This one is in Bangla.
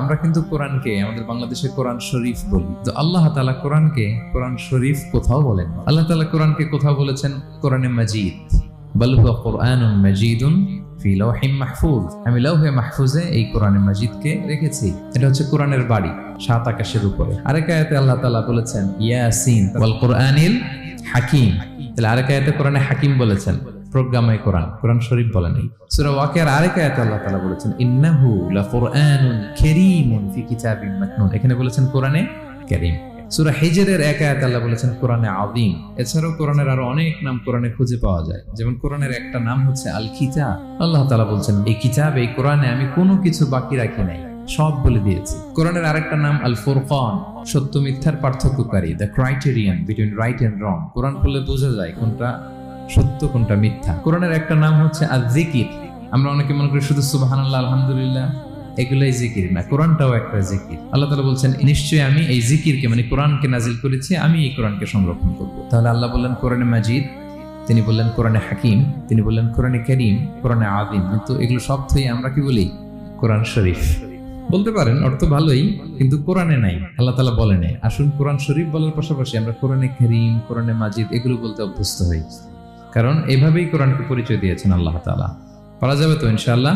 আমরা কিন্তু কোরআনকে আমাদের বাংলাদেশে কোরআন শরীফ বলি, তো আল্লাহ তাআলা কোরআনকে কোরআন শরীফ কোথাও বলেন। আল্লাহ তাআলা কোরআনকে কোথাও বলেছেন কোরআনে মাজিদ, বাল হুয়া কুরআনুন মাজিদুন ফি লাওহিম মাহফুজ। আমি লাওহে মাহফুজে এই কোরআনে মাজিদকে রেখেছি। এটা হচ্ছে কোরআনের বাড়ি, সাত আকাশের উপরে। আরেক আয়াতে আল্লাহ তাআলা বলেছেন ইয়াসিন ওয়াল কুরআনিল হাকিম। তাহলে আরেক আয়াতে কোরআনে হাকিম বলেছেন, প্রজ্ঞাময় কোরআন, কোরআন শরীফ বলেন নাই। সূরা ওয়াকিয়ার আরেক আয়াতে আল্লাহ তাআলা বলেছেন ইন্নাহু লাকুরআনুন কারীমুন ফি কিতাবিন মাকনুন। এখানে বলেছেন কোরআনে কারীম। সূরা হিজরের এক আয়াতে আল্লাহ বলেছেন কোরআনে আযীম। এছাড়াও কোরআনের আরো অনেক নাম কোরআনে খুঁজে পাওয়া যায়। যেমন কোরআনের একটা নাম হচ্ছে আল কিতাব। আল্লাহ তাআলা বলছেন এই কিতাব, এই কোরআনে আমি কোনো কিছু বাকি রাখি নাই, সব বলে দিয়েছি। কোরআনের আরেকটা নাম আল ফুরকান, সত্য মিথ্যার পার্থক্যকারী, the criterion between right and wrong. Quran পড়লে বোঝা যায় কোনটা সত্য কোনটা মিথ্যা। কোরআনের একটা নাম হচ্ছে আয-যিকির। আমরা অনেকে মনে করি শুধু সুবহানাল্লাহ আলহামদুলিল্লাহ এগুলাই জিকির, না, কোরআনটাও একটা জিকির। আল্লাহ তাআলা বলছেন নিশ্চয়ই আমি এই জিকিরকে মানে কোরআনকে নাজিল করেছি, আমি এই কোরআনকে সংরক্ষণ করব। তাহলে আল্লাহ বললেন কোরআনে মাজিদ, তিনি বললেন কোরআনে হাকিম, তিনি বললেন কোরআনে কারীম, কোরআনে আযীম। কিন্তু এগুলো সব থেকে আমরা কি বলি? কোরআন শরীফ বলতে পারেন, অর্থ ভালোই, কিন্তু কোরআনে নাই, আল্লাহ তাআলা বলেন। আসুন কোরআন শরীফ বলার পাশাপাশি আমরা কোরআনে কারীম, কোরআনে মাজিদ এগুলো বলতে অভ্যস্ত হই, কারণ এভাবেই কোরআনকে পরিচয় দিয়েছেন আল্লাহ তাআলা। পারা যাবে তো ইনশাআল্লাহ?